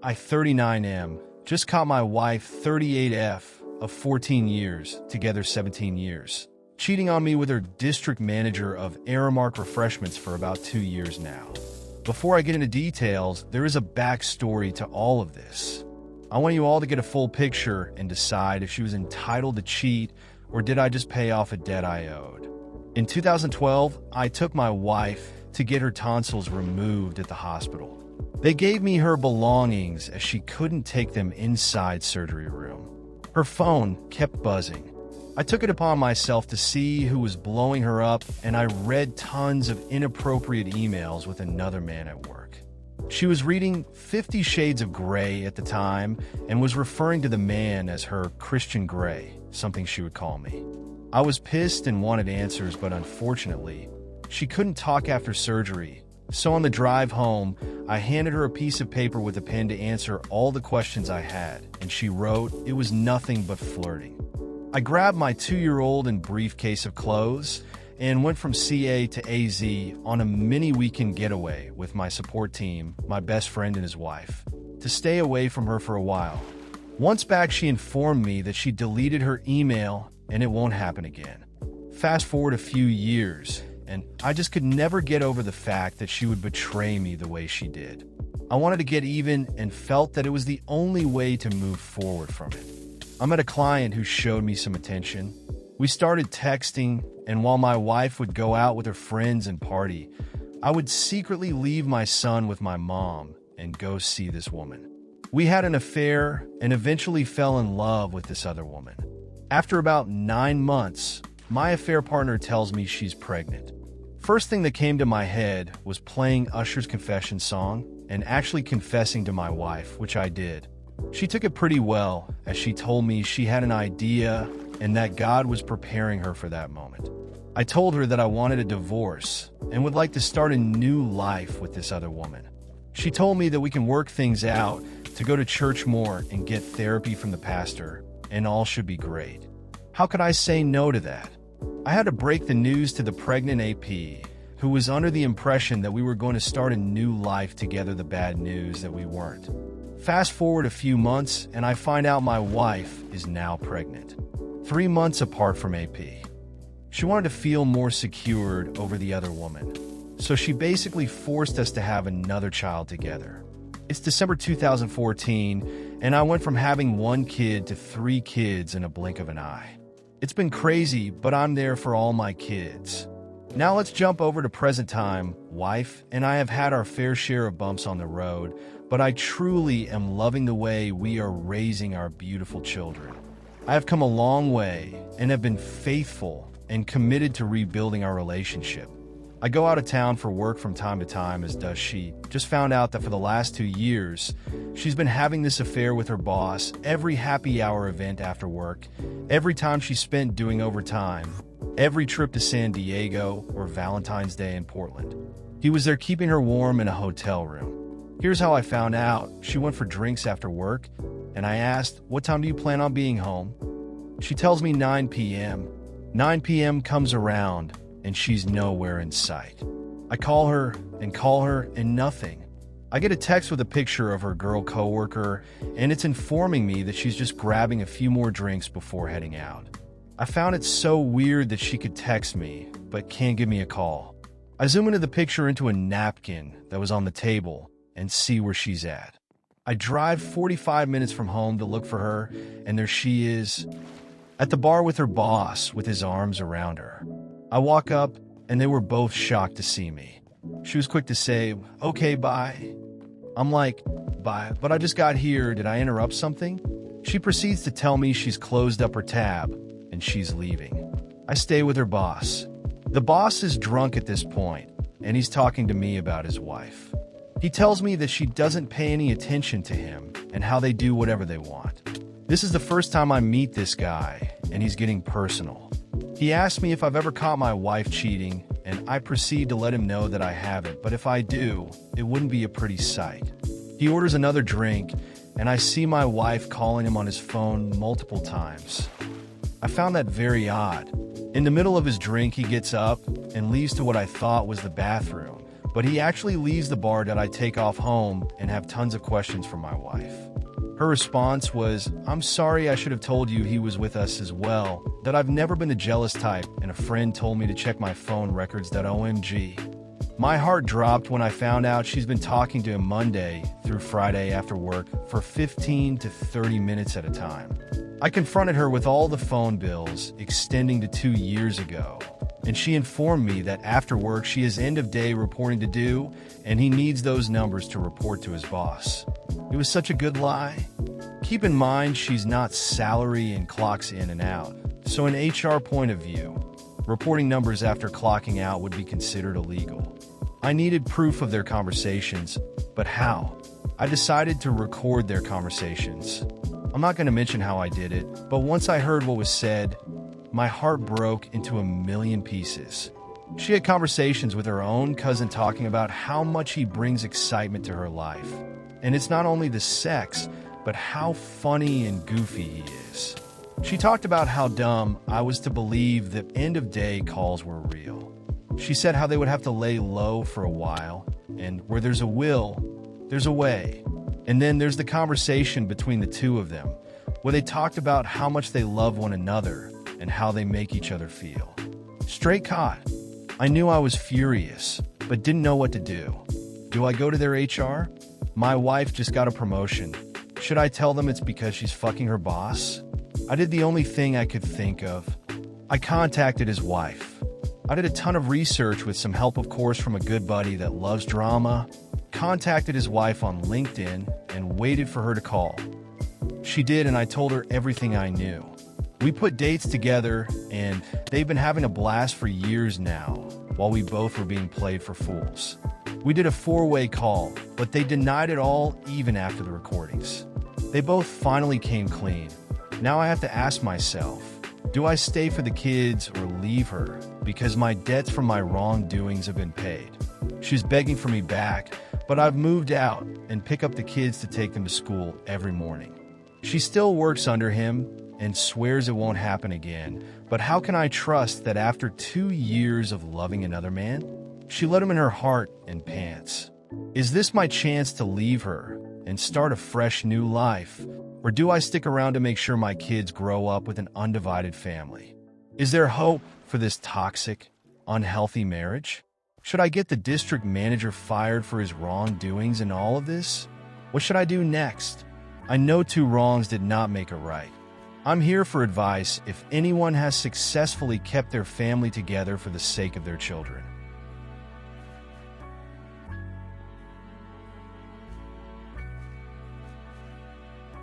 I 39M, just caught my wife 38F of 14 years, together 17 years, cheating on me with her district manager of Aramark Refreshments for about 2 years now. Before I get into details, there is a backstory to all of this. I want you all to get a full picture and decide if she was entitled to cheat or did I just pay off a debt I owed. In 2012, I took my wife to get her tonsils removed at the hospital. They gave me her belongings as she couldn't take them inside surgery room. Her phone kept buzzing. I took it upon myself to see who was blowing her up, and I read tons of inappropriate emails with another man at work. She was reading 50 Shades of Grey at the time and was referring to the man as her Christian Grey, something she would call me. I was pissed and wanted answers, but unfortunately, she couldn't talk after surgery. So on the drive home, I handed her a piece of paper with a pen to answer all the questions I had, and she wrote, "It was nothing but flirting." I grabbed my 2-year-old and briefcase of clothes and went from CA to AZ on a mini weekend getaway with my support team, my best friend and his wife, to stay away from her for a while. Once back, she informed me that she deleted her email and it won't happen again. Fast forward a few years, and I just could never get over the fact that she would betray me the way she did. I wanted to get even and felt that it was the only way to move forward from it. I met a client who showed me some attention. We started texting, and while my wife would go out with her friends and party, I would secretly leave my son with my mom and go see this woman. We had an affair and eventually fell in love with this other woman. After about 9 months, my affair partner tells me she's pregnant. First thing that came to my head was playing Usher's confession song and actually confessing to my wife, which I did. She took it pretty well, as she told me she had an idea and that God was preparing her for that moment. I told her that I wanted a divorce and would like to start a new life with this other woman. She told me that we can work things out, to go to church more and get therapy from the pastor, and all should be great. How could I say no to that? I had to break the news to the pregnant AP, who was under the impression that we were going to start a new life together. The bad news that we weren't. Fast forward a few months, and I find out my wife is now pregnant. 3 months apart from AP. She wanted to feel more secured over the other woman, so she basically forced us to have another child together. It's December 2014, and I went from having 1 kid to 3 kids in a blink of an eye. It's been crazy, but I'm there for all my kids. Now let's jump over to present time. Wife and I have had our fair share of bumps on the road, but I truly am loving the way we are raising our beautiful children. I have come a long way and have been faithful and committed to rebuilding our relationship. I go out of town for work from time to time, as does she. Just found out that for the last 2 years, she's been having this affair with her boss every happy hour event after work, every time she spent doing overtime, every trip to San Diego or Valentine's Day in Portland. He was there keeping her warm in a hotel room. Here's how I found out. She went for drinks after work, and I asked, "What time do you plan on being home?" She tells me 9 p.m. 9 p.m. comes around, and she's nowhere in sight. I call her and nothing. I get a text with a picture of her girl coworker, and it's informing me that she's just grabbing a few more drinks before heading out. I found it so weird that she could text me, but can't give me a call. I zoom into the picture into a napkin that was on the table and see where she's at. I drive 45 minutes from home to look for her, and there she is, at the bar with her boss with his arms around her. I walk up, and they were both shocked to see me. She was quick to say, "Okay, bye." I'm like, "Bye, but I just got here. Did I interrupt something?" She proceeds to tell me she's closed up her tab, and she's leaving. I stay with her boss. The boss is drunk at this point, and he's talking to me about his wife. He tells me that she doesn't pay any attention to him and how they do whatever they want. This is the first time I meet this guy, and he's getting personal. He asked me if I've ever caught my wife cheating, and I proceed to let him know that I haven't, but if I do, it wouldn't be a pretty sight. He orders another drink, and I see my wife calling him on his phone multiple times. I found that very odd. In the middle of his drink, he gets up and leaves to what I thought was the bathroom, but he actually leaves the bar that I take off home and have tons of questions from my wife. Her response was, "I'm sorry, I should have told you he was with us as well, that I've never been a jealous type, and a friend told me to check my phone records that OMG." My heart dropped when I found out she's been talking to him Monday through Friday after work for 15 to 30 minutes at a time. I confronted her with all the phone bills extending to 2 years ago, and she informed me that after work she has end-of-day reporting to do, and he needs those numbers to report to his boss. It was such a good lie. Keep in mind she's not salary and clocks in and out, so an HR point of view, reporting numbers after clocking out would be considered illegal. I needed proof of their conversations, but how? I decided to record their conversations. I'm not going to mention how I did it, but once I heard what was said, my heart broke into a million pieces. She had conversations with her own cousin talking about how much he brings excitement to her life. And it's not only the sex, but how funny and goofy he is. She talked about how dumb I was to believe that end-of-day calls were real. She said how they would have to lay low for a while, and where there's a will, there's a way. And then there's the conversation between the two of them, where they talked about how much they love one another and how they make each other feel. Straight caught. I knew I was furious, but didn't know what to do. Do I go to their HR? My wife just got a promotion. Should I tell them it's because she's fucking her boss? I did the only thing I could think of. I contacted his wife. I did a ton of research with some help, of course, from a good buddy that loves drama. Contacted his wife on LinkedIn and waited for her to call. She did, and I told her everything I knew. We put dates together, and they've been having a blast for years now, while we both were being played for fools. We did a 4-way call, but they denied it all even after the recordings. They both finally came clean. Now I have to ask myself, do I stay for the kids or leave her? Because my debts from my wrongdoings have been paid. She's begging for me back, but I've moved out and pick up the kids to take them to school every morning. She still works under him and swears it won't happen again, but how can I trust that after 2 years of loving another man? She let him in her heart and pants. Is this my chance to leave her and start a fresh new life? Or do I stick around to make sure my kids grow up with an undivided family? Is there hope for this toxic, unhealthy marriage? Should I get the district manager fired for his wrongdoings in all of this? What should I do next? I know 2 wrongs did not make a right. I'm here for advice if anyone has successfully kept their family together for the sake of their children.